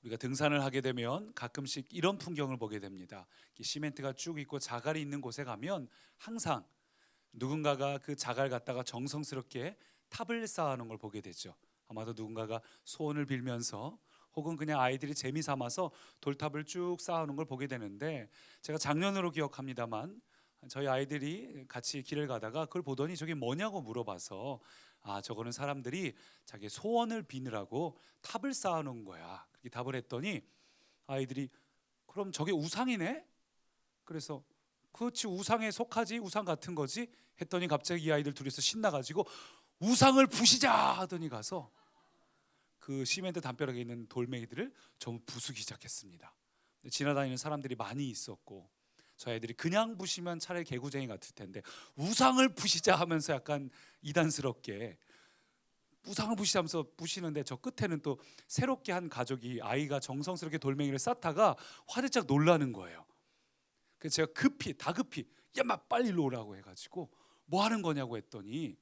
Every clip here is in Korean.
우리가 등산을 하게 되면 가끔씩 이런 풍경을 보게 됩니다. 시멘트가 쭉 있고 자갈이 있는 곳에 가면 항상 누군가가 그 자갈 갖다가 정성스럽게 탑을 쌓아놓은 걸 보게 되죠. 아마도 누군가가 소원을 빌면서 혹은 그냥 아이들이 재미 삼아서 돌탑을 쭉 쌓아놓은 걸 보게 되는데, 제가 작년으로 기억합니다만 저희 아이들이 같이 길을 가다가 그걸 보더니 저게 뭐냐고 물어봐서, 저거는 사람들이 자기 소원을 비느라고 탑을 쌓아놓은 거야, 그렇게 답을 했더니 아이들이 그럼 저게 우상이네? 그래서 그렇지, 우상에 속하지, 우상 같은 거지 했더니 갑자기 이 아이들 둘이서 신나가지고 우상을 부시자 하더니 가서 그 시멘트 담벼락에 있는 돌멩이들을 전부 부수기 시작했습니다. 지나다니는 사람들이 많이 있었고, 저 아이들이 그냥 부시면 차라리 개구쟁이 같을 텐데 우상을 부시자 하면서 약간 이단스럽게 우상을 부시자면서 부시는데, 저 끝에는 또 새롭게 한 가족이 아이가 정성스럽게 돌멩이를 쌓다가 화들짝 놀라는 거예요. 그래서 제가 다급히 야, 마 빨리 일로 오라고 해가지고 뭐 하는 거냐고 했더니,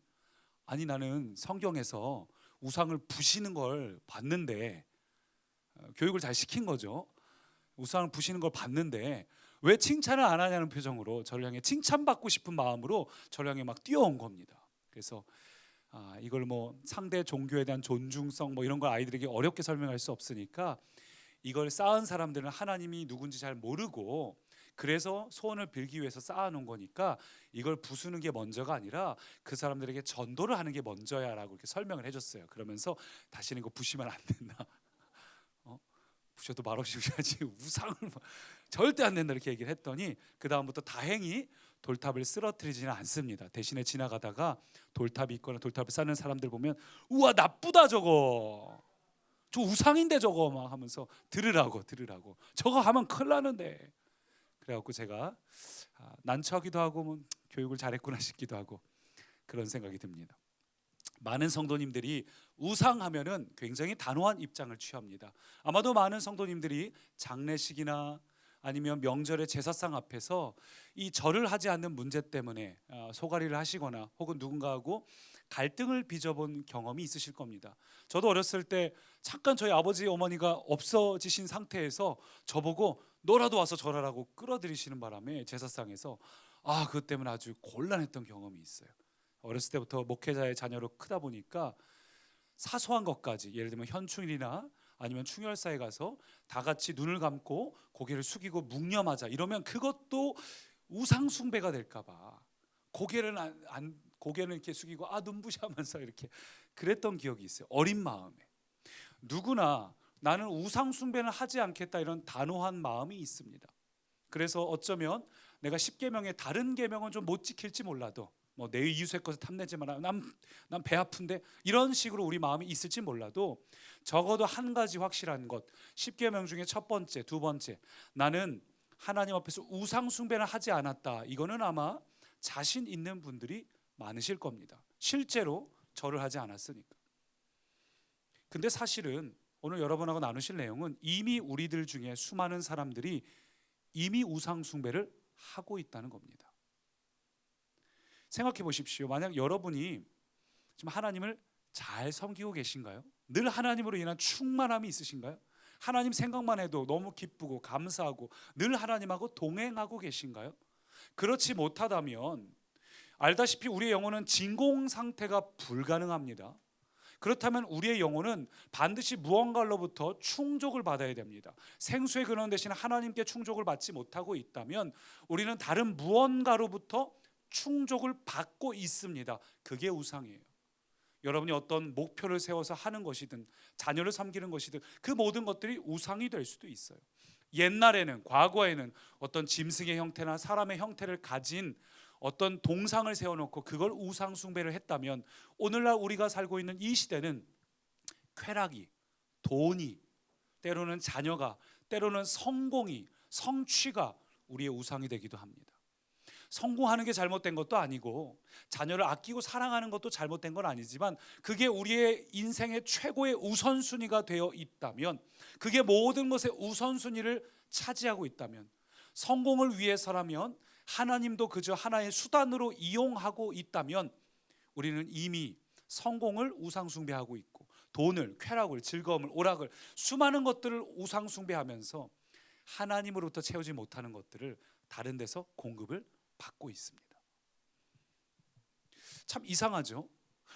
아니 나는 성경에서 우상을 부시는 걸 봤는데, 교육을 잘 시킨 거죠. 우상을 부시는 걸 봤는데 왜 칭찬을 안 하냐는 표정으로 저를 향해, 칭찬받고 싶은 마음으로 저를 향해 막 뛰어온 겁니다. 그래서 이걸 뭐 상대 종교에 대한 존중성 뭐 이런 걸 아이들에게 어렵게 설명할 수 없으니까, 이걸 쌓은 사람들은 하나님이 누군지 잘 모르고 그래서 소원을 빌기 위해서 쌓아놓은 거니까 이걸 부수는 게 먼저가 아니라 그 사람들에게 전도를 하는 게 먼저야라고 이렇게 설명을 해줬어요. 그러면서 다시는 이거 부시면 안 된다. 부셔도 말없이 부셔야지 우상을 절대 안 된다 이렇게 얘기를 했더니, 그 다음부터 다행히 돌탑을 쓰러뜨리지는 않습니다. 대신에 지나가다가 돌탑이 있거나 돌탑을 쌓는 사람들 보면 우와 나쁘다 저거, 저 우상인데 저거 막 하면서 들으라고 저거 하면 큰일 나는데, 그래갖고 제가 난처하기도 하고 뭐 교육을 잘했구나 싶기도 하고 그런 생각이 듭니다. 많은 성도님들이 우상하면은 굉장히 단호한 입장을 취합니다. 아마도 많은 성도님들이 장례식이나 아니면 명절의 제사상 앞에서 이 절을 하지 않는 문제 때문에 소가리를 하시거나 혹은 누군가하고 갈등을 빚어본 경험이 있으실 겁니다. 저도 어렸을 때 잠깐 저희 아버지 어머니가 없어지신 상태에서 저보고 너라도 와서 절하라고 끌어들이시는 바람에 제사상에서 그것 때문에 아주 곤란했던 경험이 있어요. 어렸을 때부터 목회자의 자녀로 크다 보니까 사소한 것까지, 예를 들면 현충일이나 아니면 충혈사에 가서 다 같이 눈을 감고 고개를 숙이고 묵념하자 이러면 그것도 우상 숭배가 될까 봐 고개는 이렇게 숙이고 눈부셔하면서 이렇게 그랬던 기억이 있어요. 어린 마음에. 누구나 나는 우상 숭배는 하지 않겠다 이런 단호한 마음이 있습니다. 그래서 어쩌면 내가 10계명의 다른 계명은 좀 못 지킬지 몰라도 내 이웃의 것을 탐내지 마라, 난 배 아픈데, 이런 식으로 우리 마음이 있을지 몰라도 적어도 한 가지 확실한 것, 10계명 중에 첫 번째, 두 번째, 나는 하나님 앞에서 우상 숭배는 하지 않았다. 이거는 아마 자신 있는 분들이 많으실 겁니다. 실제로 절을 하지 않았으니까. 근데 사실은 오늘 여러분하고 나누실 내용은 이미 우리들 중에 수많은 사람들이 이미 우상 숭배를 하고 있다는 겁니다. 생각해 보십시오. 만약 여러분이 지금 하나님을 잘 섬기고 계신가요? 늘 하나님으로 인한 충만함이 있으신가요? 하나님 생각만 해도 너무 기쁘고 감사하고 늘 하나님하고 동행하고 계신가요? 그렇지 못하다면 알다시피 우리의 영혼은 진공 상태가 불가능합니다. 그렇다면 우리의 영혼은 반드시 무언가로부터 충족을 받아야 됩니다. 생수의 근원 대신 하나님께 충족을 받지 못하고 있다면 우리는 다른 무언가로부터 충족을 받고 있습니다. 그게 우상이에요. 여러분이 어떤 목표를 세워서 하는 것이든 자녀를 섬기는 것이든 그 모든 것들이 우상이 될 수도 있어요. 옛날에는, 과거에는 어떤 짐승의 형태나 사람의 형태를 가진 어떤 동상을 세워놓고 그걸 우상 숭배를 했다면, 오늘날 우리가 살고 있는 이 시대는 쾌락이, 돈이, 때로는 자녀가, 때로는 성공이, 성취가 우리의 우상이 되기도 합니다. 성공하는 게 잘못된 것도 아니고 자녀를 아끼고 사랑하는 것도 잘못된 건 아니지만, 그게 우리의 인생의 최고의 우선순위가 되어 있다면, 그게 모든 것의 우선순위를 차지하고 있다면, 성공을 위해서라면 하나님도 그저 하나의 수단으로 이용하고 있다면, 우리는 이미 성공을 우상 숭배하고 있고 돈을, 쾌락을, 즐거움을, 오락을, 수많은 것들을 우상 숭배하면서 하나님으로부터 채우지 못하는 것들을 다른 데서 공급을 받고 있습니다. 참 이상하죠?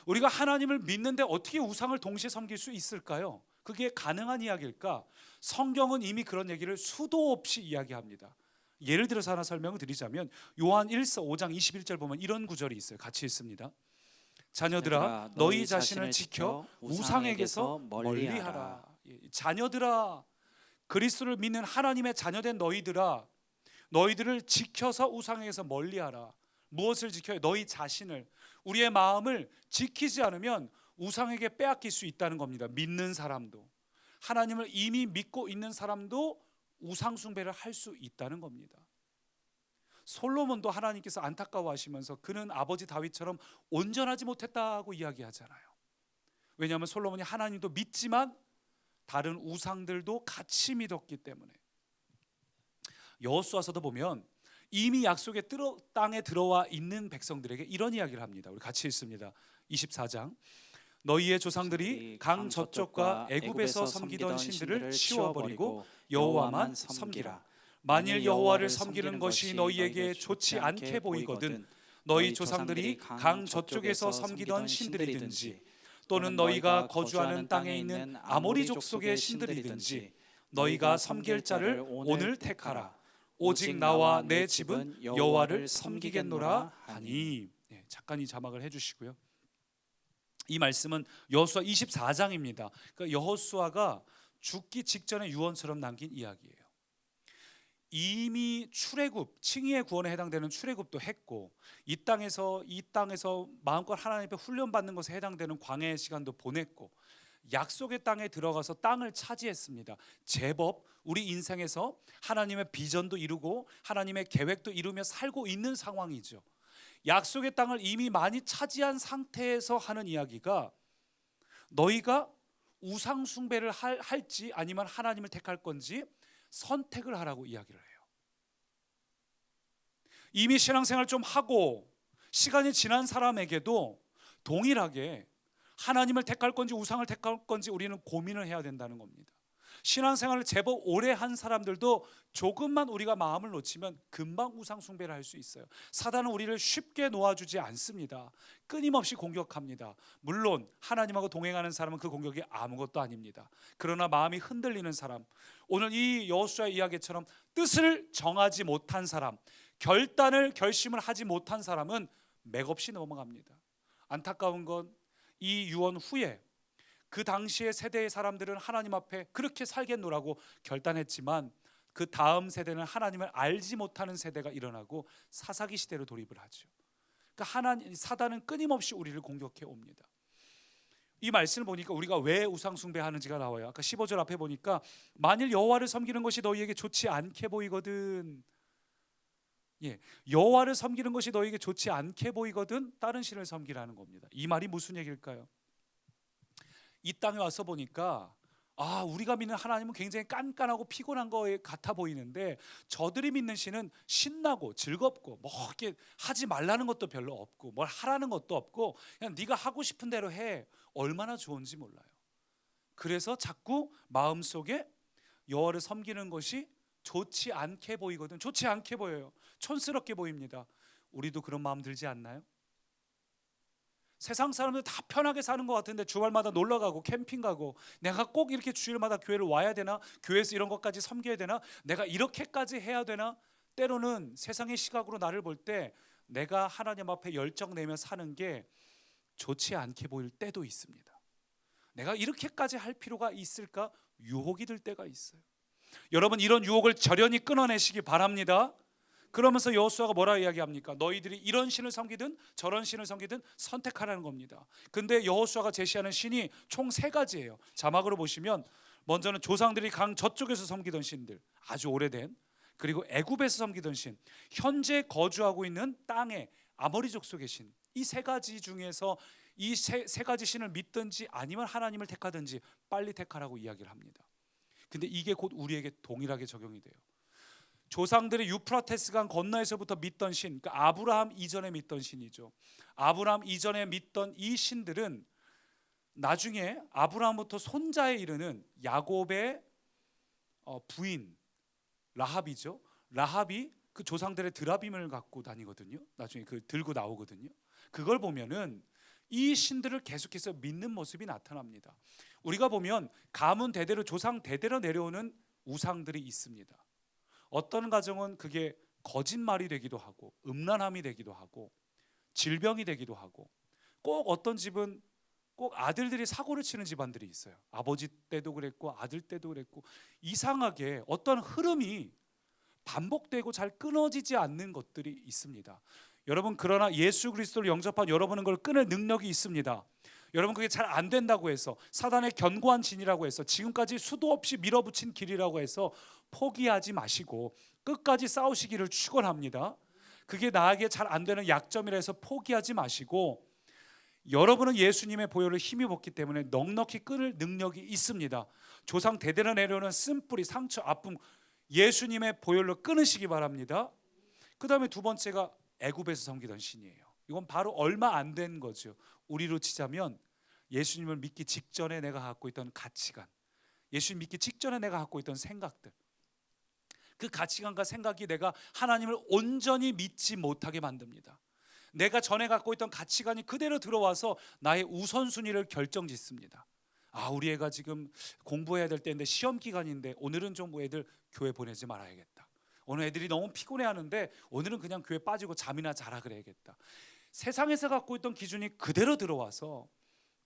우리가 하나님을 믿는데 어떻게 우상을 동시에 섬길 수 있을까요? 그게 가능한 이야기일까? 성경은 이미 그런 얘기를 수도 없이 이야기합니다. 예를 들어서 하나 설명을 드리자면 요한 1서 5장 21절 보면 이런 구절이 있어요. 같이 읽습니다. 자녀들아 너희 자신을 지켜 우상에게서 멀리하라. 자녀들아, 그리스도를 믿는 하나님의 자녀된 너희들아, 너희들을 지켜서 우상에게서 멀리하라. 무엇을 지켜요? 너희 자신을. 우리의 마음을 지키지 않으면 우상에게 빼앗길 수 있다는 겁니다. 믿는 사람도, 하나님을 이미 믿고 있는 사람도 우상 숭배를 할 수 있다는 겁니다. 솔로몬도 하나님께서 안타까워하시면서 그는 아버지 다윗처럼 온전하지 못했다고 이야기하잖아요. 왜냐하면 솔로몬이 하나님도 믿지만 다른 우상들도 같이 믿었기 때문에. 여호수아서도 보면 이미 약속의 땅에 들어와 있는 백성들에게 이런 이야기를 합니다. 우리 같이 읽습니다. 24장. 너희의 조상들이 강 저쪽과 애굽에서 섬기던 신들을 치워버리고 여호와만 섬기라. 만일 여호와를 섬기는 것이 너희에게 좋지 않게 보이거든 너희 조상들이 강 저쪽에서 섬기던 신들이든지 또는 너희가 거주하는 땅에 있는 아모리 족속의 신들이든지 너희가 섬길 자를 오늘 택하라. 오직 나와 내 집은 여호와를 섬기겠노라 하니. 잠깐 이 자막을 해주시고요. 이 말씀은 여호수아 24장입니다. 그러니까 여호수아가 죽기 직전에 유언처럼 남긴 이야기예요. 이미 출애굽, 칭의의 구원에 해당되는 출애굽도 했고 이 땅에서 마음껏 하나님 앞에 훈련받는 것에 해당되는 광야의 시간도 보냈고 약속의 땅에 들어가서 땅을 차지했습니다. 제법 우리 인생에서 하나님의 비전도 이루고 하나님의 계획도 이루며 살고 있는 상황이죠. 약속의 땅을 이미 많이 차지한 상태에서 하는 이야기가 너희가 우상 숭배를 할지 아니면 하나님을 택할 건지 선택을 하라고 이야기를 해요. 이미 신앙생활 좀 하고 시간이 지난 사람에게도 동일하게 하나님을 택할 건지 우상을 택할 건지 우리는 고민을 해야 된다는 겁니다. 신앙생활을 제법 오래 한 사람들도 조금만 우리가 마음을 놓치면 금방 우상 숭배를 할 수 있어요. 사단은 우리를 쉽게 놓아주지 않습니다. 끊임없이 공격합니다. 물론 하나님하고 동행하는 사람은 그 공격이 아무것도 아닙니다. 그러나 마음이 흔들리는 사람, 오늘 이 여호수아의 이야기처럼 뜻을 정하지 못한 사람, 결심을 하지 못한 사람은 맥없이 넘어갑니다. 안타까운 건 이 유언 후에 그 당시의 세대의 사람들은 하나님 앞에 그렇게 살겠노라고 결단했지만 그 다음 세대는 하나님을 알지 못하는 세대가 일어나고 사사기 시대로 돌입을 하죠. 그러니까 사단은 끊임없이 우리를 공격해 옵니다. 이 말씀을 보니까 우리가 왜 우상 숭배하는지가 나와요. 아까 15절 앞에 보니까 만일 여호와를 섬기는 것이 너희에게 좋지 않게 보이거든. 여호와를 섬기는 것이 너희에게 좋지 않게 보이거든 다른 신을 섬기라는 겁니다. 이 말이 무슨 얘기일까요? 이 땅에 와서 보니까 우리가 믿는 하나님은 굉장히 깐깐하고 피곤한 거 같아 보이는데 저들이 믿는 신은 신나고 즐겁고 뭐 이렇게 하지 말라는 것도 별로 없고 뭘 하라는 것도 없고 그냥 네가 하고 싶은 대로 해. 얼마나 좋은지 몰라요. 그래서 자꾸 마음속에 여호와를 섬기는 것이 좋지 않게 보이거든. 좋지 않게 보여요. 촌스럽게 보입니다. 우리도 그런 마음 들지 않나요? 세상 사람들 다 편하게 사는 것 같은데 주말마다 놀러 가고 캠핑 가고 내가 꼭 이렇게 주일마다 교회를 와야 되나? 교회에서 이런 것까지 섬겨야 되나? 내가 이렇게까지 해야 되나? 때로는 세상의 시각으로 나를 볼 때 내가 하나님 앞에 열정 내며 사는 게 좋지 않게 보일 때도 있습니다. 내가 이렇게까지 할 필요가 있을까? 유혹이 들 때가 있어요. 여러분 이런 유혹을 절연히 끊어내시기 바랍니다. 그러면서 여호수아가 뭐라 이야기합니까? 너희들이 이런 신을 섬기든 저런 신을 섬기든 선택하라는 겁니다. 근데 여호수아가 제시하는 신이 총 3가지예요. 자막으로 보시면 먼저는 조상들이 강 저쪽에서 섬기던 신들, 아주 오래된, 그리고 애굽에서 섬기던 신, 현재 거주하고 있는 땅의 아모리 족속의 신, 이 3가지 중에서 이 세 가지 신을 믿든지 아니면 하나님을 택하든지 빨리 택하라고 이야기를 합니다. 근데 이게 곧 우리에게 동일하게 적용이 돼요. 조상들이 유프라테스 강 건너에서부터 믿던 신, 그러니까 아브라함 이전에 믿던 신이죠. 아브라함 이전에 믿던 이 신들은 나중에 아브라함부터 손자에 이르는 야곱의 부인 라합이죠. 라합이 그 조상들의 드라빔을 갖고 다니거든요. 나중에 그 들고 나오거든요. 그걸 보면은 이 신들을 계속해서 믿는 모습이 나타납니다. 우리가 보면 가문 대대로 조상 대대로 내려오는 우상들이 있습니다. 어떤 가정은 그게 거짓말이 되기도 하고 음란함이 되기도 하고 질병이 되기도 하고, 꼭 어떤 집은 꼭 아들들이 사고를 치는 집안들이 있어요. 아버지 때도 그랬고 아들 때도 그랬고, 이상하게 어떤 흐름이 반복되고 잘 끊어지지 않는 것들이 있습니다. 여러분, 그러나 예수 그리스도를 영접한 여러분은 그걸 끊을 능력이 있습니다. 여러분, 그게 잘 안 된다고 해서, 사단의 견고한 진이라고 해서, 지금까지 수도 없이 밀어붙인 길이라고 해서 포기하지 마시고 끝까지 싸우시기를 축원합니다. 그게 나에게 잘 안 되는 약점이라 해서 포기하지 마시고, 여러분은 예수님의 보혈을 힘입었기 때문에 넉넉히 끊을 능력이 있습니다. 조상 대대로 내려오는 쓴뿌리, 상처, 아픔, 예수님의 보혈로 끊으시기 바랍니다. 그 다음에 두 번째가 애굽에서 섬기던 신이에요. 이건 바로 얼마 안 된 거죠. 우리로 치자면 예수님을 믿기 직전에 내가 갖고 있던 가치관, 예수님 믿기 직전에 내가 갖고 있던 생각들, 그 가치관과 생각이 내가 하나님을 온전히 믿지 못하게 만듭니다. 내가 전에 갖고 있던 가치관이 그대로 들어와서 나의 우선순위를 결정짓습니다. 우리 애가 지금 공부해야 될 때인데 시험 기간인데 오늘은 좀 애들 교회 보내지 말아야겠다. 오늘 애들이 너무 피곤해하는데 오늘은 그냥 교회 빠지고 잠이나 자라 그래야겠다. 세상에서 갖고 있던 기준이 그대로 들어와서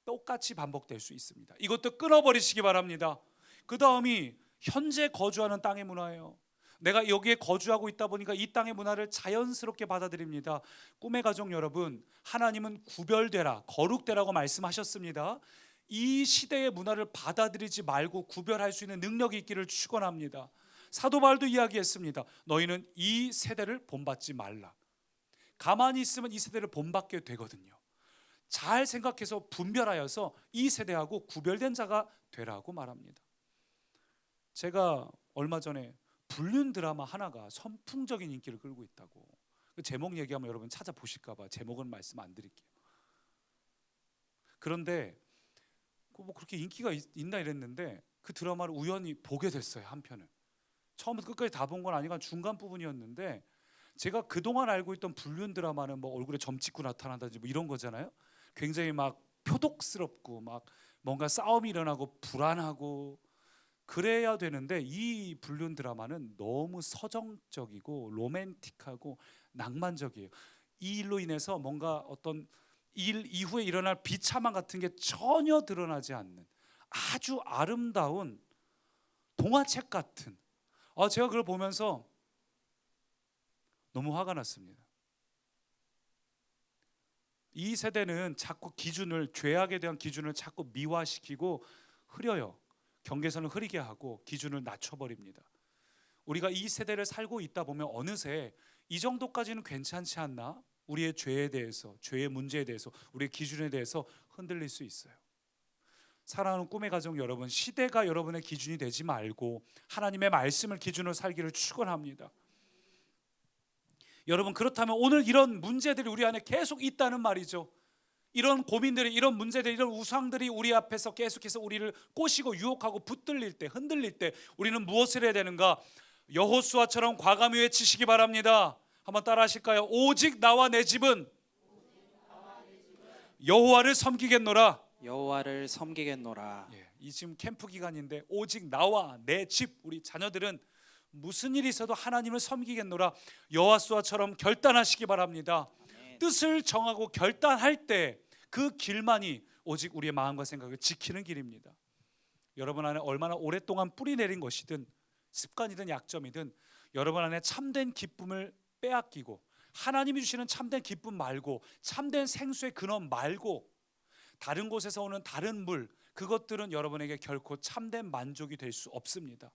똑같이 반복될 수 있습니다. 이것도 끊어버리시기 바랍니다. 그 다음이 현재 거주하는 땅의 문화예요. 내가 여기에 거주하고 있다 보니까 이 땅의 문화를 자연스럽게 받아들입니다. 꿈의 가족 여러분, 하나님은 구별되라, 거룩되라고 말씀하셨습니다. 이 시대의 문화를 받아들이지 말고 구별할 수 있는 능력이 있기를 축원합니다. 사도 바울도 이야기했습니다. 너희는 이 세대를 본받지 말라. 가만히 있으면 이 세대를 본받게 되거든요. 잘 생각해서 분별하여서 이 세대하고 구별된 자가 되라고 말합니다. 제가 얼마 전에 불륜 드라마 하나가 선풍적인 인기를 끌고 있다고, 그 제목 얘기하면 여러분 찾아보실까 봐 제목은 말씀 안 드릴게요. 그런데 뭐 그렇게 인기가 있나 이랬는데 그 드라마를 우연히 보게 됐어요. 한 편을 처음부터 끝까지 다 본 건 아니고 중간 부분이었는데, 제가 그동안 알고 있던 불륜 드라마는 뭐 얼굴에 점 찍고 나타난다든지 뭐 이런 거잖아요. 굉장히 막 표독스럽고 막 뭔가 싸움이 일어나고 불안하고 그래야 되는데, 이 불륜 드라마는 너무 서정적이고 로맨틱하고 낭만적이에요. 이 일로 인해서 뭔가 어떤 일 이후에 일어날 비참함 같은 게 전혀 드러나지 않는 아주 아름다운 동화책 같은, 제가 그걸 보면서 너무 화가 났습니다. 이 세대는 자꾸 기준을, 죄악에 대한 기준을 자꾸 미화시키고 흐려요. 경계선을 흐리게 하고 기준을 낮춰버립니다. 우리가 이 세대를 살고 있다 보면 어느새 이 정도까지는 괜찮지 않나? 우리의 죄에 대해서, 죄의 문제에 대해서, 우리의 기준에 대해서 흔들릴 수 있어요. 사랑하는 꿈의 가족 여러분, 시대가 여러분의 기준이 되지 말고 하나님의 말씀을 기준으로 살기를 축원합니다. 여러분, 그렇다면 오늘 이런 문제들이 우리 안에 계속 있다는 말이죠. 이런 고민들이, 이런 문제들이, 이런 우상들이 우리 앞에서 계속해서 우리를 꼬시고 유혹하고 붙들릴 때, 흔들릴 때 우리는 무엇을 해야 되는가? 여호수아처럼 과감히 외치시기 바랍니다. 한번 따라 하실까요? 오직 나와 내 집은 여호와를 섬기겠노라. 여호와를 섬기겠노라. 이 지금 캠프 기간인데 오직 나와 내 집, 우리 자녀들은 무슨 일이 있어도 하나님을 섬기겠노라. 여호수아처럼 결단하시기 바랍니다. 뜻을 정하고 결단할 때 그 길만이 오직 우리의 마음과 생각을 지키는 길입니다. 여러분 안에 얼마나 오랫동안 뿌리 내린 것이든 습관이든 약점이든 여러분 안에 참된 기쁨을 빼앗기고, 하나님이 주시는 참된 기쁨 말고, 참된 생수의 근원 말고 다른 곳에서 오는 다른 물, 그것들은 여러분에게 결코 참된 만족이 될 수 없습니다.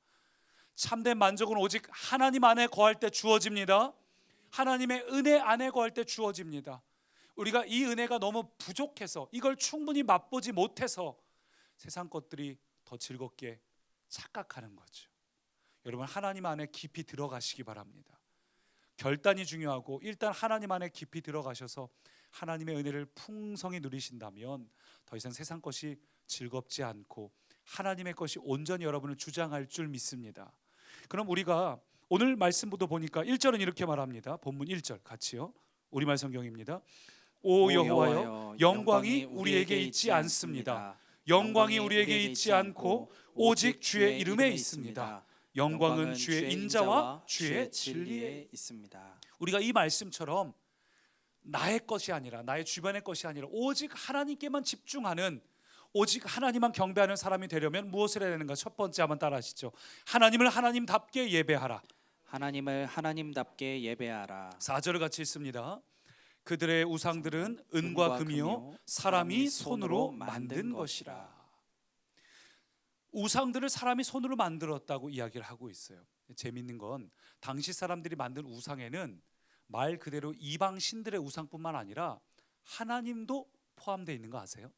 참된 만족은 오직 하나님 안에 거할 때 주어집니다. 하나님의 은혜 안에 거할 때 주어집니다. 우리가 이 은혜가 너무 부족해서, 이걸 충분히 맛보지 못해서 세상 것들이 더 즐겁게 착각하는 거죠. 여러분, 하나님 안에 깊이 들어가시기 바랍니다. 결단이 중요하고 일단 하나님 안에 깊이 들어가셔서 하나님의 은혜를 풍성히 누리신다면 더 이상 세상 것이 즐겁지 않고 하나님의 것이 온전히 여러분을 주장할 줄 믿습니다. 그럼 우리가 오늘 말씀부터 보니까 1절은 이렇게 말합니다. 본문 1절 같이요. 우리말 성경입니다. 오 여호와여, 영광이 우리에게 있지 않습니다. 영광이 우리에게 있지 않고 오직 주의 이름에 있습니다. 영광은 주의 인자와 주의 진리에 있습니다. 우리가 이 말씀처럼 나의 것이 아니라 나의 주변의 것이 아니라 오직 하나님께만 집중하는, 오직 하나님만 경배하는 사람이 되려면 무엇을 해야 되는가? 첫 번째 한번 따라하시죠. 하나님을 하나님답게 예배하라. 하나님을 하나님답게 예배하라. 4절을 같이 읽습니다. 그들의 우상들은 은과 금이요 사람이 손으로 만든 것이라. 우상들을 사람이 손으로 만들었다고 이야기를 하고 있어요. 재밌는 건 당시 사람들이 만든 우상에는 말 그대로 이방 신들의 우상뿐만 아니라 하나님도 포함되어 있는 거 아세요?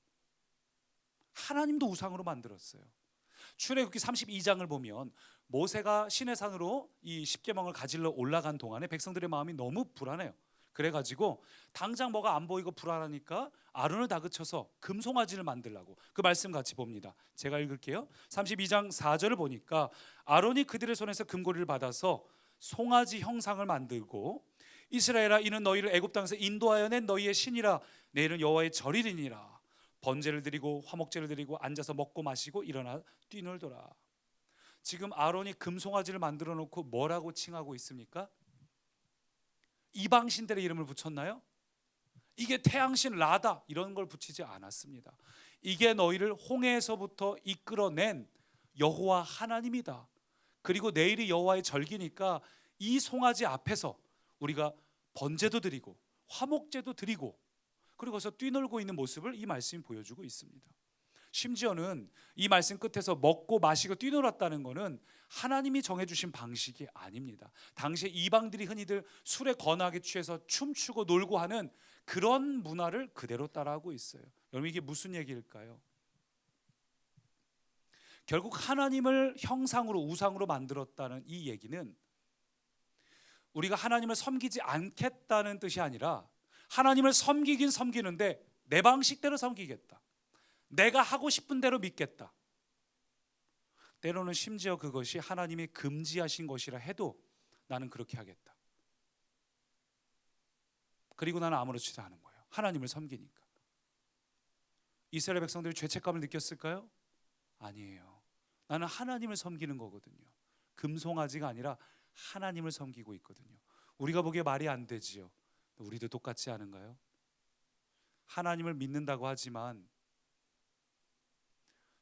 하나님도 우상으로 만들었어요. 출애굽기 32장을 보면 모세가 시내산으로 이 십계명을 가지러 올라간 동안에 백성들의 마음이 너무 불안해요. 그래가지고 당장 뭐가 안 보이고 불안하니까 아론을 다그쳐서 금송아지를 만들라고, 그 말씀 같이 봅니다. 제가 읽을게요. 32장 4절을 보니까 아론이 그들의 손에서 금고리를 받아서 송아지 형상을 만들고 이스라엘아, 이는 너희를 애굽 땅에서 인도하여 낸 너희의 신이라. 내일은 여호와의 절일이니라. 번제를 드리고 화목제를 드리고 앉아서 먹고 마시고 일어나 뛰놀더라. 지금 아론이 금송아지를 만들어 놓고 뭐라고 칭하고 있습니까? 이방신들의 이름을 붙였나요? 이게 태양신 라다 이런 걸 붙이지 않았습니다. 이게 너희를 홍해에서부터 이끌어낸 여호와 하나님이다. 그리고 내일이 여호와의 절기니까 이 송아지 앞에서 우리가 번제도 드리고 화목제도 드리고 그리고 거기서 뛰놀고 있는 모습을 이 말씀이 보여주고 있습니다. 심지어는 이 말씀 끝에서 먹고 마시고 뛰놀았다는 것은 하나님이 정해주신 방식이 아닙니다. 당시에 이방들이 흔히들 술에 거나하게 취해서 춤추고 놀고 하는 그런 문화를 그대로 따라하고 있어요. 여러분, 이게 무슨 얘기일까요? 결국 하나님을 형상으로 우상으로 만들었다는 이 얘기는 우리가 하나님을 섬기지 않겠다는 뜻이 아니라 하나님을 섬기긴 섬기는데 내 방식대로 섬기겠다, 내가 하고 싶은 대로 믿겠다. 때로는 심지어 그것이 하나님이 금지하신 것이라 해도 나는 그렇게 하겠다. 그리고 나는 아무렇지도 않은 거예요. 하나님을 섬기니까. 이스라엘 백성들이 죄책감을 느꼈을까요? 아니에요. 나는 하나님을 섬기는 거거든요. 금송아지가 아니라 하나님을 섬기고 있거든요. 우리가 보기에 말이 안 되지요. 우리도 똑같지 않은가요? 하나님을 믿는다고 하지만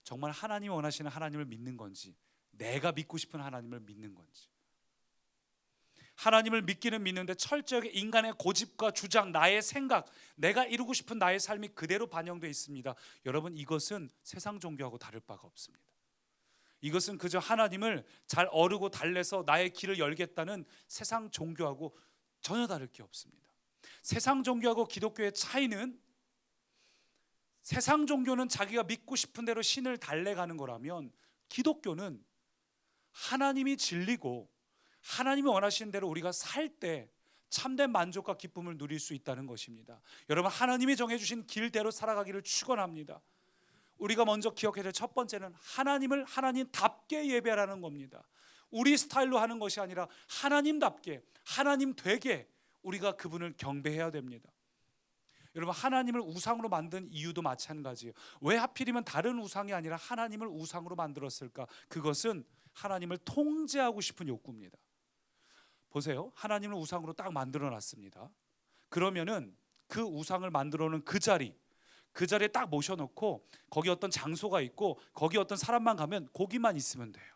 정말 하나님이 원하시는 하나님을 믿는 건지, 내가 믿고 싶은 하나님을 믿는 건지. 하나님을 믿기는 믿는데 철저하게 인간의 고집과 주장, 나의 생각, 내가 이루고 싶은 나의 삶이 그대로 반영되어 있습니다. 여러분, 이것은 세상 종교하고 다를 바가 없습니다. 이것은 그저 하나님을 잘 어르고 달래서 나의 길을 열겠다는 세상 종교하고 전혀 다를 게 없습니다. 세상 종교하고 기독교의 차이는, 세상 종교는 자기가 믿고 싶은 대로 신을 달래가는 거라면 기독교는 하나님이 진리고 하나님이 원하시는 대로 우리가 살 때 참된 만족과 기쁨을 누릴 수 있다는 것입니다. 여러분, 하나님이 정해주신 길대로 살아가기를 축원합니다. 우리가 먼저 기억해야 될 첫 번째는 하나님을 하나님답게 예배하라는 겁니다. 우리 스타일로 하는 것이 아니라 하나님답게, 하나님 되게 우리가 그분을 경배해야 됩니다. 여러분, 하나님을 우상으로 만든 이유도 마찬가지예요. 왜 하필이면 다른 우상이 아니라 하나님을 우상으로 만들었을까? 그것은 하나님을 통제하고 싶은 욕구입니다. 보세요, 하나님을 우상으로 딱 만들어 놨습니다. 그러면은 그 우상을 만들어 놓은 그 자리에 딱 모셔놓고 거기 어떤 장소가 있고 거기 어떤 사람만 가면 거기만 있으면 돼요.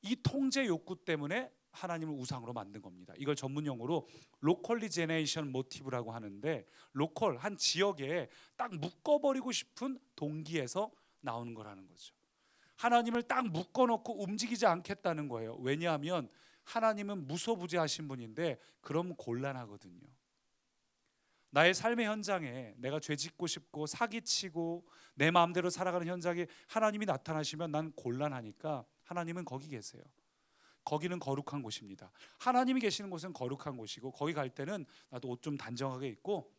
이 통제 욕구 때문에 하나님을 우상으로 만든 겁니다. 이걸 전문용어로 로컬리제네이션 모티브라고 하는데, 로컬, 한 지역에 딱 묶어버리고 싶은 동기에서 나오는 거라는 거죠. 하나님을 딱 묶어놓고 움직이지 않겠다는 거예요. 왜냐하면 하나님은 무소부재하신 분인데 그럼 곤란하거든요. 나의 삶의 현장에 내가 죄 짓고 싶고 사기치고 내 마음대로 살아가는 현장에 하나님이 나타나시면 난 곤란하니까 하나님은 거기 계세요. 거기는 거룩한 곳입니다. 하나님이 계시는 곳은 거룩한 곳이고 거기 갈 때는 나도 옷 좀 단정하게 입고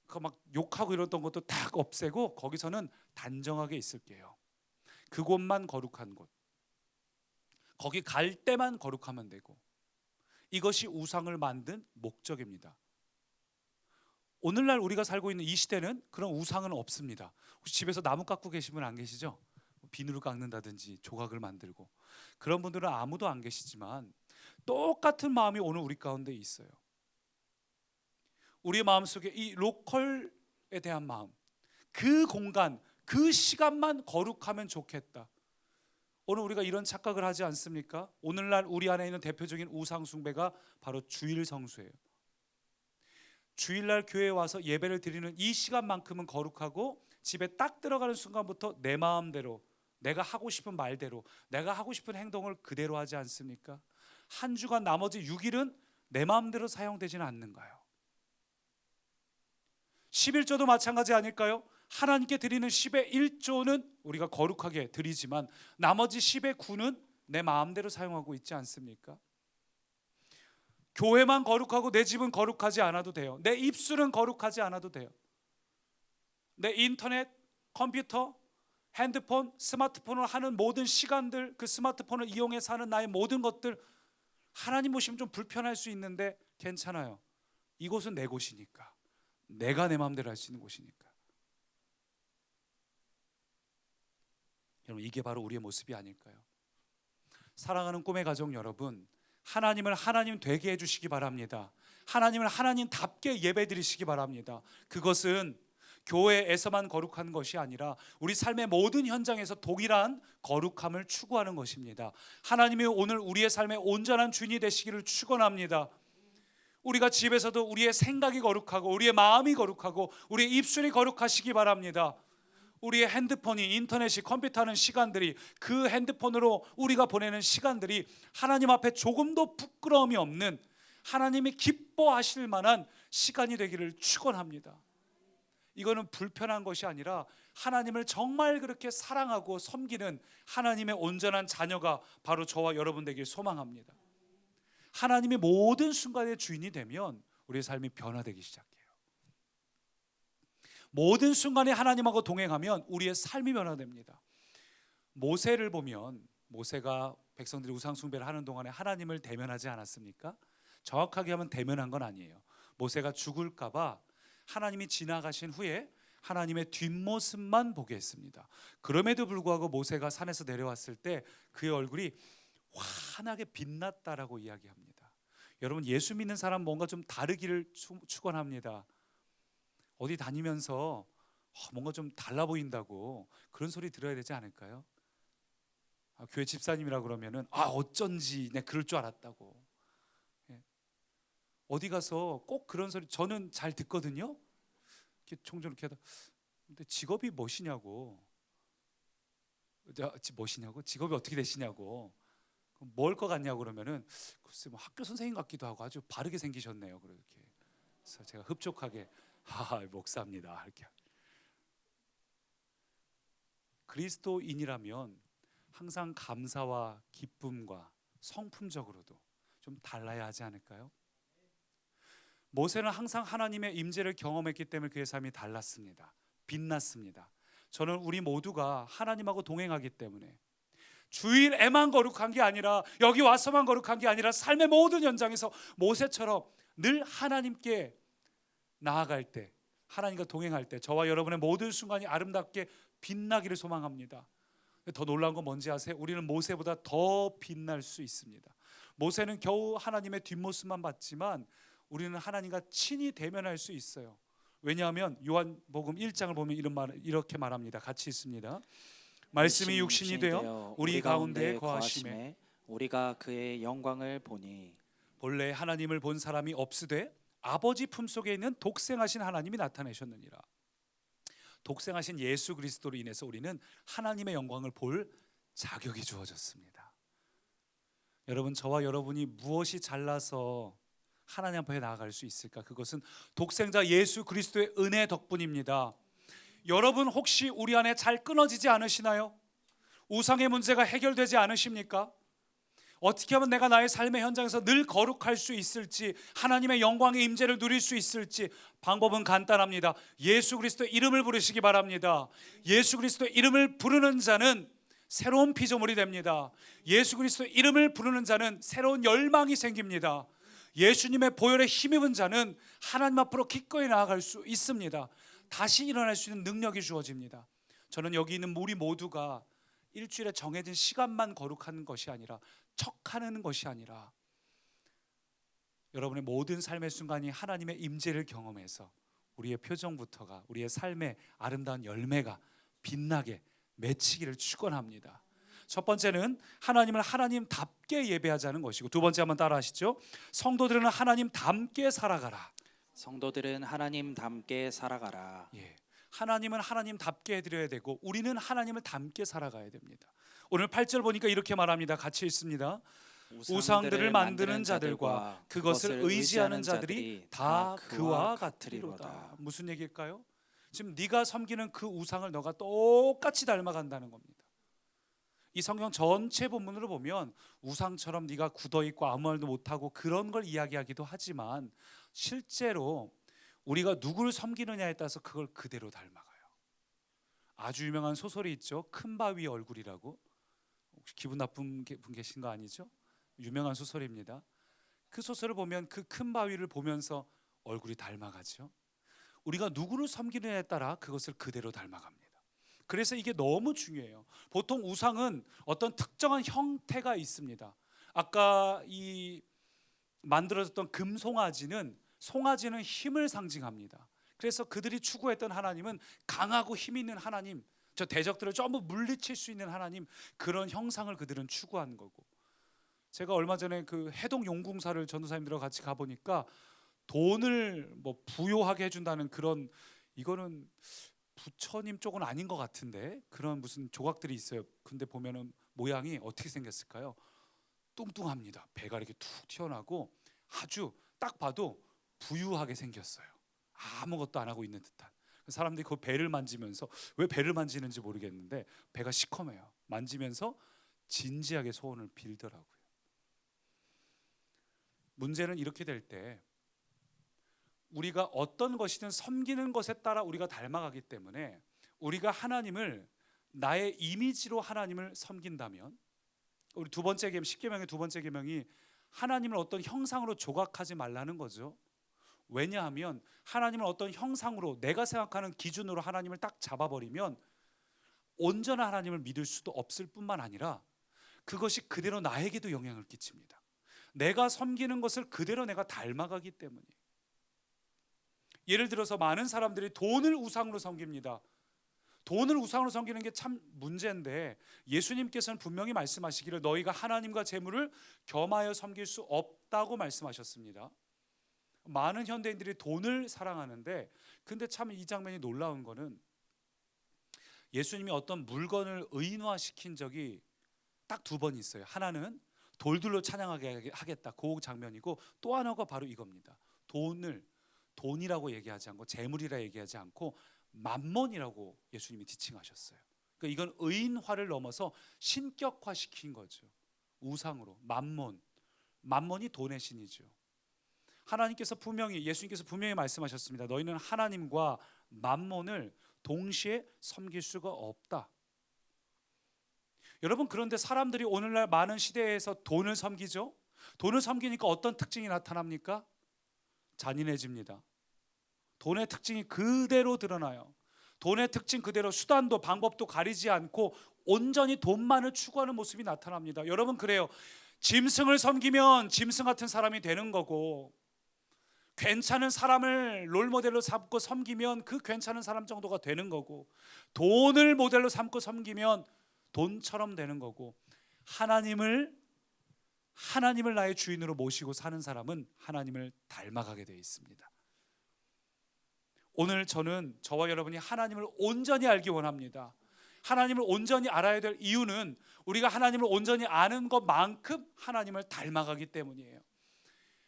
그 막 욕하고 이랬던 것도 다 없애고 거기서는 단정하게 있을게요. 그곳만 거룩한 곳. 거기 갈 때만 거룩하면 되고 이것이 우상을 만든 목적입니다. 오늘날 우리가 살고 있는 이 시대는 그런 우상은 없습니다. 혹시 집에서 나무 깎고 계신 분 안 계시죠? 비누를 깎는다든지 조각을 만들고 그런 분들은 아무도 안 계시지만 똑같은 마음이 오늘 우리 가운데 있어요. 우리의 마음속에 이 로컬에 대한 마음, 그 공간, 그 시간만 거룩하면 좋겠다. 오늘 우리가 이런 착각을 하지 않습니까? 오늘날 우리 안에 있는 대표적인 우상 숭배가 바로 주일 성수예요. 주일날 교회에 와서 예배를 드리는 이 시간만큼은 거룩하고 집에 딱 들어가는 순간부터 내 마음대로 내가 하고 싶은 말대로 내가 하고 싶은 행동을 그대로 하지 않습니까? 한 주간 나머지 6일은 내 마음대로 사용되지는 않는가요? 11조도 마찬가지 아닐까요? 하나님께 드리는 10의 1조는 우리가 거룩하게 드리지만 나머지 10의 9는 내 마음대로 사용하고 있지 않습니까? 교회만 거룩하고 내 집은 거룩하지 않아도 돼요. 내 입술은 거룩하지 않아도 돼요. 내 인터넷, 컴퓨터, 핸드폰, 스마트폰을 하는 모든 시간들, 그 스마트폰을 이용해서 하는 나의 모든 것들 하나님 보시면 좀 불편할 수 있는데 괜찮아요. 이곳은 내 곳이니까, 내가 내 마음대로 할 수 있는 곳이니까. 여러분, 이게 바로 우리의 모습이 아닐까요? 사랑하는 꿈의 가족 여러분, 하나님을 하나님 되게 해주시기 바랍니다. 하나님을 하나님답게 예배드리시기 바랍니다. 그것은 교회에서만 거룩한 것이 아니라 우리 삶의 모든 현장에서 동일한 거룩함을 추구하는 것입니다. 하나님이 오늘 우리의 삶의 온전한 주인이 되시기를 축원합니다. 우리가 집에서도 우리의 생각이 거룩하고 우리의 마음이 거룩하고 우리의 입술이 거룩하시기 바랍니다. 우리의 핸드폰이, 인터넷이, 컴퓨터하는 시간들이, 그 핸드폰으로 우리가 보내는 시간들이 하나님 앞에 조금도 부끄러움이 없는, 하나님이 기뻐하실 만한 시간이 되기를 축원합니다. 이거는 불편한 것이 아니라 하나님을 정말 그렇게 사랑하고 섬기는 하나님의 온전한 자녀가 바로 저와 여러분 되길 소망합니다. 하나님이 모든 순간의 주인이 되면 우리의 삶이 변화되기 시작해요. 모든 순간에 하나님하고 동행하면 우리의 삶이 변화됩니다. 모세를 보면 모세가 백성들이 우상 숭배를 하는 동안에 하나님을 대면하지 않았습니까? 정확하게 하면 대면한 건 아니에요. 모세가 죽을까 봐 하나님이 지나가신 후에 하나님의 뒷모습만 보게 했습니다. 그럼에도 불구하고 모세가 산에서 내려왔을 때 그의 얼굴이 환하게 빛났다라고 이야기합니다. 여러분, 예수 믿는 사람 뭔가 좀 다르기를 축원합니다. 어디 다니면서 뭔가 좀 달라 보인다고 그런 소리 들어야 되지 않을까요? 교회 집사님이라 그러면은 어쩐지 내가 그럴 줄 알았다고. 어디 가서 꼭 그런 소리 저는 잘 듣거든요. 이렇게 종종 이렇게 하다, 근데 직업이 무엇이냐고, 직업이 어떻게 되시냐고, 뭘 것 같냐고 그러면은 글쎄 뭐 학교 선생님 같기도 하고 아주 바르게 생기셨네요. 그렇게. 그래서 제가 흡족하게 목사입니다. 이렇게. 그리스도인이라면 항상 감사와 기쁨과 성품적으로도 좀 달라야 하지 않을까요? 모세는 항상 하나님의 임재를 경험했기 때문에 그의 삶이 달랐습니다. 빛났습니다. 저는 우리 모두가 하나님하고 동행하기 때문에 주일에만 거룩한 게 아니라 여기 와서만 거룩한 게 아니라 삶의 모든 현장에서 모세처럼 늘 하나님께 나아갈 때, 하나님과 동행할 때 저와 여러분의 모든 순간이 아름답게 빛나기를 소망합니다. 더 놀라운 건 뭔지 아세요? 우리는 모세보다 더 빛날 수 있습니다. 모세는 겨우 하나님의 뒷모습만 봤지만 우리는 하나님과 친히 대면할 수 있어요. 왜냐하면 요한복음 1장을 보면 이렇게 말합니다. 같이 있습니다. 말씀이 육신이 되어 우리 가운데 거하심에 우리가 그의 영광을 보니 본래 하나님을 본 사람이 없으되 아버지 품속에 있는 독생하신 하나님이 나타내셨느니라. 독생하신 예수 그리스도로 인해서 우리는 하나님의 영광을 볼 자격이 주어졌습니다. 여러분, 저와 여러분이 무엇이 잘나서 하나님 앞에 나아갈 수 있을까? 그것은 독생자 예수 그리스도의 은혜 덕분입니다. 여러분, 혹시 우리 안에 잘 끊어지지 않으시나요? 우상의 문제가 해결되지 않으십니까? 어떻게 하면 내가 나의 삶의 현장에서 늘 거룩할 수 있을지, 하나님의 영광의 임재를 누릴 수 있을지 방법은 간단합니다. 예수 그리스도의 이름을 부르시기 바랍니다. 예수 그리스도의 이름을 부르는 자는 새로운 피조물이 됩니다. 예수 그리스도의 이름을 부르는 자는 새로운 열망이 생깁니다. 예수님의 보혈에 힘입은 자는 하나님 앞으로 기꺼이 나아갈 수 있습니다. 다시 일어날 수 있는 능력이 주어집니다. 저는 여기 있는 우리 모두가 일주일에 정해진 시간만 거룩한 것이 아니라, 척하는 것이 아니라, 여러분의 모든 삶의 순간이 하나님의 임재를 경험해서 우리의 표정부터가, 우리의 삶의 아름다운 열매가 빛나게 맺히기를 축원합니다. 첫 번째는 하나님을 하나님답게 예배하자는 것이고, 두 번째 한번 따라 하시죠. 성도들은 하나님 닮게 살아가라. 성도들은 하나님 닮게 살아가라. 하나님은 하나님답게 해드려야 되고, 우리는 하나님을 닮게 살아가야 됩니다. 오늘 8절 보니까 이렇게 말합니다. 같이 읽습니다. 우상들을 만드는 자들과 그것을 의지하는 자들이 다 그와 같으리로다. 무슨 얘기일까요? 지금 네가 섬기는 그 우상을 너가 똑같이 닮아간다는 겁니다. 이 성경 전체 본문으로 보면 우상처럼 네가 굳어있고 아무 말도 못하고 그런 걸 이야기하기도 하지만, 실제로 우리가 누구를 섬기느냐에 따라서 그걸 그대로 닮아가요. 아주 유명한 소설이 있죠. 큰 바위 얼굴이라고. 혹시 기분 나쁜 분 계신 거 아니죠? 유명한 소설입니다. 그 소설을 보면 그 큰 바위를 보면서 얼굴이 닮아가죠. 우리가 누구를 섬기느냐에 따라 그것을 그대로 닮아갑니다. 그래서 이게 너무 중요해요. 보통 우상은 어떤 특정한 형태가 있습니다. 아까 이 만들어졌던 금송아지는, 송아지는 힘을 상징합니다. 그래서 그들이 추구했던 하나님은 강하고 힘 있는 하나님, 저 대적들을 전부 물리칠 수 있는 하나님, 그런 형상을 그들은 추구한 거고, 제가 얼마 전에 그 해동 용궁사를 전도사님들과 같이 가보니까 돈을 뭐 부요하게 해준다는 그런, 이거는 부처님 쪽은 아닌 것 같은데, 그런 무슨 조각들이 있어요. 근데 보면은 모양이 어떻게 생겼을까요? 뚱뚱합니다. 배가 이렇게 툭 튀어나오고 아주 딱 봐도 부유하게 생겼어요. 아무것도 안 하고 있는 듯한. 사람들이 그 배를 만지면서, 왜 배를 만지는지 모르겠는데 배가 시커매요. 만지면서 진지하게 소원을 빌더라고요. 문제는 이렇게 될 때 우리가 어떤 것이든 섬기는 것에 따라 우리가 닮아가기 때문에, 우리가 하나님을 나의 이미지로 하나님을 섬긴다면, 우리 두 번째 계명, 10계명의 두 번째 계명이 하나님을 어떤 형상으로 조각하지 말라는 거죠. 왜냐하면 하나님을 어떤 형상으로, 내가 생각하는 기준으로 하나님을 딱 잡아버리면 온전한 하나님을 믿을 수도 없을 뿐만 아니라 그것이 그대로 나에게도 영향을 끼칩니다. 내가 섬기는 것을 그대로 내가 닮아가기 때문이에요. 예를 들어서 많은 사람들이 돈을 우상으로 섬깁니다. 돈을 우상으로 섬기는 게 참 문제인데, 예수님께서는 분명히 말씀하시기를 너희가 하나님과 재물을 겸하여 섬길 수 없다고 말씀하셨습니다. 많은 현대인들이 돈을 사랑하는데, 근데 참 이 장면이 놀라운 거는, 예수님이 어떤 물건을 의인화시킨 적이 딱 두 번 있어요. 하나는 돌들로 찬양하게 하겠다, 그 장면이고, 또 하나가 바로 이겁니다. 돈이라고 얘기하지 않고, 재물이라 얘기하지 않고 만몬이라고 예수님이 지칭하셨어요. 그러니까 이건 의인화를 넘어서 신격화시킨 거죠. 우상으로, 만몬이 돈의 신이죠. 예수님께서 분명히 말씀하셨습니다. 너희는 하나님과 만몬을 동시에 섬길 수가 없다. 여러분, 그런데 사람들이 오늘날 많은 시대에서 돈을 섬기죠. 돈을 섬기니까 어떤 특징이 나타납니까? 잔인해집니다. 돈의 특징이 그대로 드러나요. 돈의 특징 그대로, 수단도 방법도 가리지 않고 온전히 돈만을 추구하는 모습이 나타납니다. 여러분, 그래요. 짐승을 섬기면 짐승 같은 사람이 되는 거고, 괜찮은 사람을 롤모델로 삼고 섬기면 그 괜찮은 사람 정도가 되는 거고, 돈을 모델로 삼고 섬기면 돈처럼 되는 거고, 하나님을 나의 주인으로 모시고 사는 사람은 하나님을 닮아가게 되어 있습니다. 오늘 저는 저와 여러분이 하나님을 온전히 알기 원합니다. 하나님을 온전히 알아야 될 이유는 우리가 하나님을 온전히 아는 것만큼 하나님을 닮아가기 때문이에요.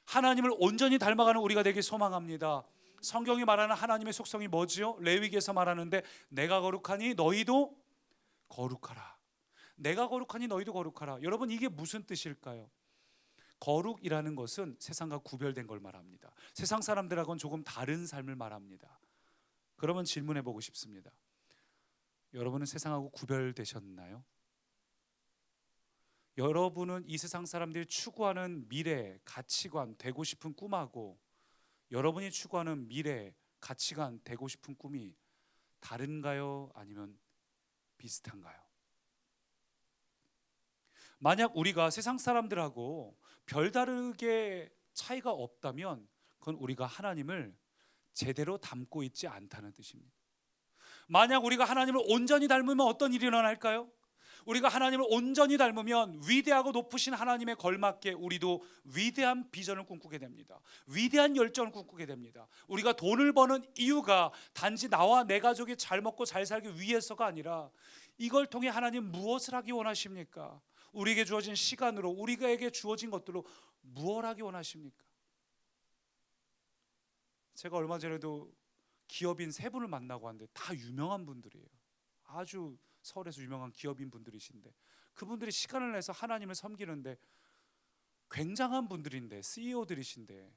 하나님을 온전히 닮아가는 우리가 되길 소망합니다. 성경이 말하는 하나님의 속성이 뭐지요? 레위기에서 말하는데 내가 거룩하니 너희도 거룩하라. 내가 거룩하니 너희도 거룩하라. 여러분, 이게 무슨 뜻일까요? 거룩이라는 것은 세상과 구별된 걸 말합니다. 세상 사람들하고는 조금 다른 삶을 말합니다. 그러면 질문해 보고 싶습니다. 여러분은 세상하고 구별되셨나요? 여러분은 이 세상 사람들이 추구하는 미래, 가치관, 되고 싶은 꿈하고 여러분이 추구하는 미래, 가치관, 되고 싶은 꿈이 다른가요? 아니면 비슷한가요? 만약 우리가 세상 사람들하고 별다르게 차이가 없다면 그건 우리가 하나님을 제대로 닮고 있지 않다는 뜻입니다. 만약 우리가 하나님을 온전히 닮으면 어떤 일이 일어날까요? 우리가 하나님을 온전히 닮으면 위대하고 높으신 하나님에 걸맞게 우리도 위대한 비전을 꿈꾸게 됩니다. 위대한 열정을 꿈꾸게 됩니다. 우리가 돈을 버는 이유가 단지 나와 내 가족이 잘 먹고 잘 살기 위해서가 아니라 이걸 통해 하나님 무엇을 하기 원하십니까? 우리에게 주어진 시간으로, 우리에게 주어진 것들로 무엇을 하기 원하십니까? 제가 얼마 전에도 기업인 세 분을 만나고 왔는데 다 유명한 분들이에요. 아주 서울에서 유명한 기업인 분들이신데 그분들이 시간을 내서 하나님을 섬기는데 굉장한 분들인데, CEO들이신데,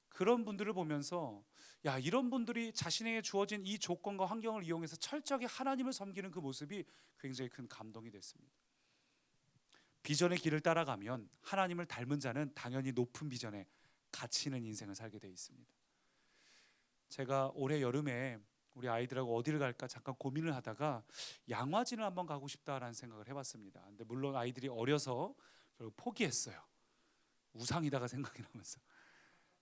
그런 분들을 보면서 야, 이런 분들이 자신에게 주어진 이 조건과 환경을 이용해서 철저하게 하나님을 섬기는 그 모습이 굉장히 큰 감동이 됐습니다. 비전의 길을 따라가면 하나님을 닮은 자는 당연히 높은 비전에 가치 있는 인생을 살게 돼 있습니다. 제가 올해 여름에 우리 아이들하고 어디를 갈까 잠깐 고민을 하다가 양화진을 한번 가고 싶다라는 생각을 해봤습니다. 근데 물론 아이들이 어려서 결국 포기했어요. 우상이다가 생각이 나면서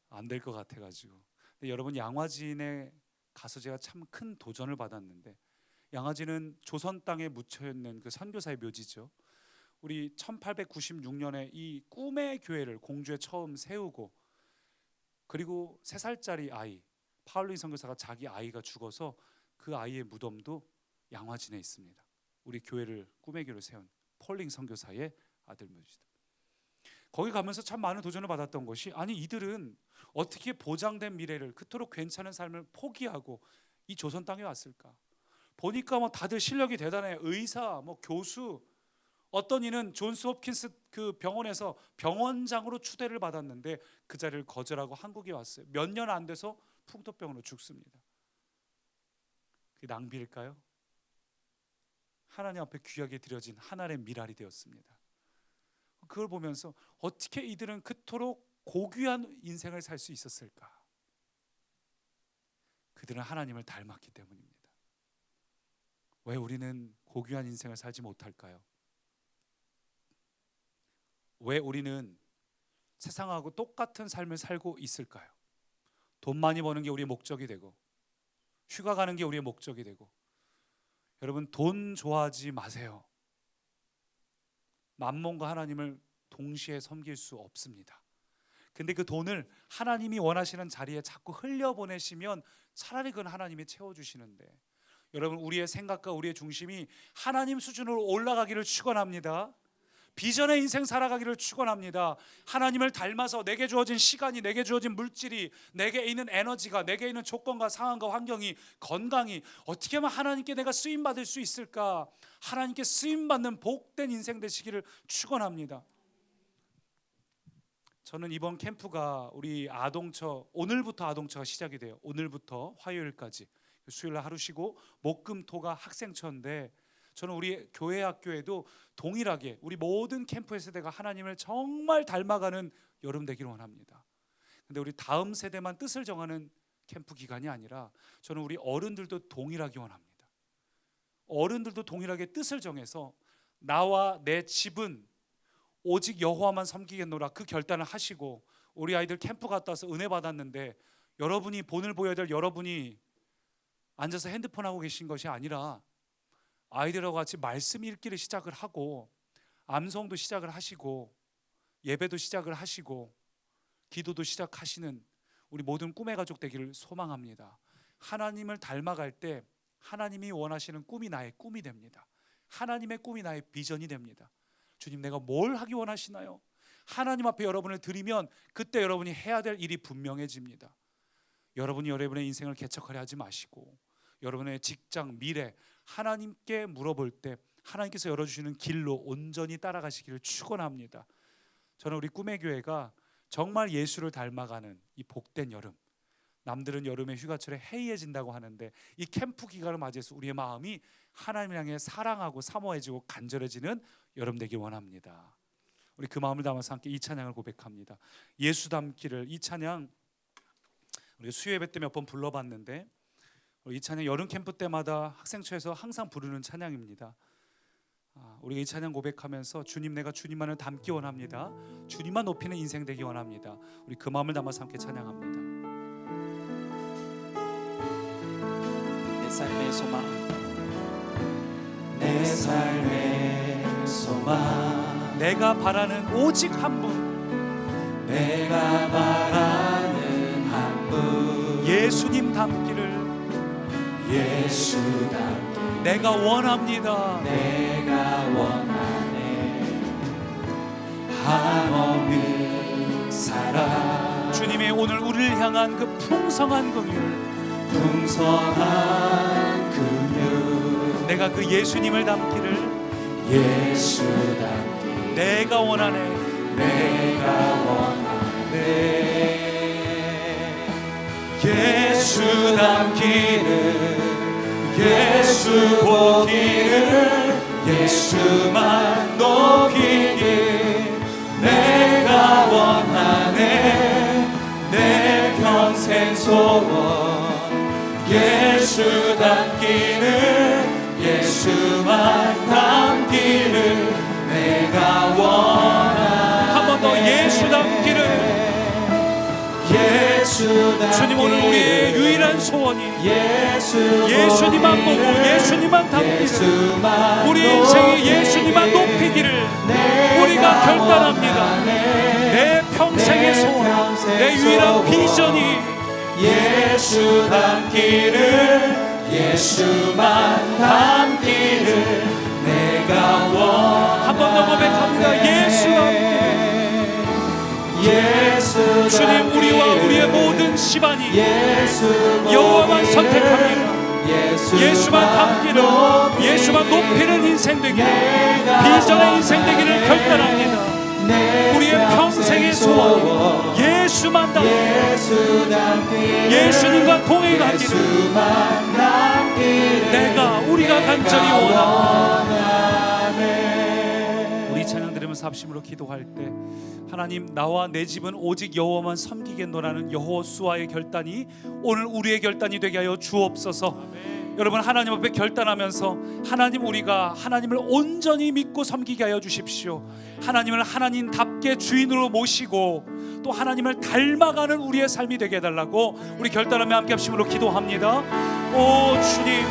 안 될 것 같아가지고. 근데 여러분, 양화진에 가서 제가 참 큰 도전을 받았는데, 양화진은 조선 땅에 묻혀 있는 그 선교사의 묘지죠. 우리 1896년에 이 꿈의 교회를 공주에 처음 세우고, 그리고 3살짜리 아이 파울린 선교사가 자기 아이가 죽어서 그 아이의 무덤도 양화진에 있습니다. 우리 교회를, 꿈의 교회를 세운 폴링 선교사의 아들 묘지다. 거기 가면서 참 많은 도전을 받았던 것이, 아니 이들은 어떻게 보장된 미래를, 그토록 괜찮은 삶을 포기하고 이 조선 땅에 왔을까? 보니까 뭐 다들 실력이 대단해. 의사, 뭐 교수, 어떤 이는 존스 홉킨스 그 병원에서 병원장으로 추대를 받았는데 그 자리를 거절하고 한국에 왔어요. 몇 년 안 돼서 풍토병으로 죽습니다. 그게 낭비일까요? 하나님 앞에 귀하게 드려진 한 알의 밀알이 되었습니다. 그걸 보면서 어떻게 이들은 그토록 고귀한 인생을 살 수 있었을까? 그들은 하나님을 닮았기 때문입니다. 왜 우리는 고귀한 인생을 살지 못할까요? 왜 우리는 세상하고 똑같은 삶을 살고 있을까요? 돈 많이 버는 게 우리의 목적이 되고, 휴가 가는 게 우리의 목적이 되고. 여러분, 돈 좋아하지 마세요. 만몬과 하나님을 동시에 섬길 수 없습니다. 근데 그 돈을 하나님이 원하시는 자리에 자꾸 흘려보내시면 차라리 그건 하나님이 채워주시는데, 여러분, 우리의 생각과 우리의 중심이 하나님 수준으로 올라가기를 축원합니다. 비전의 인생 살아가기를 축원합니다. 하나님을 닮아서 내게 주어진 시간이, 내게 주어진 물질이, 내게 있는 에너지가, 내게 있는 조건과 상황과 환경이, 건강이 어떻게 하면 하나님께 내가 쓰임 받을 수 있을까? 하나님께 쓰임 받는 복된 인생 되시기를 축원합니다. 저는 이번 캠프가 우리 아동처, 오늘부터 아동처가 시작이 돼요. 오늘부터 화요일까지 수요일날 하루 쉬고 목금토가 학생처인데, 저는 우리 교회 학교에도 동일하게 우리 모든 캠프 세대가 하나님을 정말 닮아가는 여름 되기를 원합니다. 근데 우리 다음 세대만 뜻을 정하는 캠프 기간이 아니라 저는 우리 어른들도 동일하게 원합니다. 어른들도 동일하게 뜻을 정해서 나와 내 집은 오직 여호와만 섬기겠노라, 그 결단을 하시고, 우리 아이들 캠프 갔다 와서 은혜 받았는데 여러분이 본을 보여야 될 여러분이 앉아서 핸드폰 하고 계신 것이 아니라 아이들하고 같이 말씀 읽기를 시작을 하고, 암송도 시작을 하시고, 예배도 시작을 하시고, 기도도 시작하시는 우리 모든 꿈의 가족 되기를 소망합니다. 하나님을 닮아갈 때 하나님이 원하시는 꿈이 나의 꿈이 됩니다. 하나님의 꿈이 나의 비전이 됩니다. 주님, 내가 뭘 하기 원하시나요? 하나님 앞에 여러분을 드리면 그때 여러분이 해야 될 일이 분명해집니다. 여러분이 여러분의 인생을 개척하려 하지 마시고, 여러분의 직장, 미래 하나님께 물어볼 때 하나님께서 열어주시는 길로 온전히 따라가시기를 축원합니다. 저는 우리 꿈의 교회가 정말 예수를 닮아가는 이 복된 여름, 남들은 여름에 휴가철에 해이해진다고 하는데 이 캠프 기간을 맞이해서 우리의 마음이 하나님을 향해 사랑하고 사모해지고 간절해지는 여름 되길 원합니다. 우리 그 마음을 담아서 함께 이 찬양을 고백합니다. 예수 닮기를. 이 찬양 우리 수요예배 때 몇 번 불러봤는데 이 찬양 여름 캠프 때마다 학생처에서 항상 부르는 찬양입니다. 우리가 이 찬양 고백하면서 주님, 내가 주님만을 닮기 원합니다. 주님만 높이는 인생 되기 원합니다. 우리 그 마음을 담아서 함께 찬양합니다. 내 삶의 소망, 내 삶의 소망, 내가 바라는 오직 한 분, 내가 바라는 한 분, 예수님 닮기를 예수 닮기 내가 원합니다. 내가 원하네. 한없는 사랑, 주님의 오늘 우리를 향한 그 풍성한 긍휼, 풍성한 긍휼, 내가 그 예수님을 닮기를 예수 닮기 내가 원하네. 내가 원하네. 예수 닮기를 예수 보기를 예수만 높이길 내가 원하네. 내 평생 소원 예수 닮기를 예수만 닮기를 내가 원하네. 한 번 더 예수 닮기를. 예수 닮기를 주님, 오늘 우리의 유일한 소원이 예수님만 보고 보기를 예수님만 닮기를, 예수만 우리 인생이 높이기를 예수님만 높이기를 내가 우리가 결단합니다. 원하네. 내 평생의 소원, 내 유일한 비전이 예수 닮기를 예수만 닮기를 내가 원하네. 한 번 더 고백합니다. 예수 닮기를. 예수 주님, 우리와 우리의 모든 집안이 여호와만 선택합니다. 예수만 닮기를, 예수만 높이는 인생 되기를, 비전의 인생 되기를 결단합니다. 우리의 평생의 소원 예수만 닮기, 예수님과 동행하기를 우리가 간절히 원합니다. 우리 찬양 들으면서 합심으로 기도할 때 하나님, 나와 내 집은 오직 여호와만 섬기겠노라는 여호수아의 결단이 오늘 우리의 결단이 되게 하여 주옵소서. 여러분, 하나님 앞에 결단하면서 하나님, 우리가 하나님을 온전히 믿고 섬기게 하여 주십시오. 하나님을 하나님답게 주인으로 모시고 또 하나님을 닮아가는 우리의 삶이 되게 해달라고 우리 결단하며 함께 합심으로 기도합니다. 오 주님,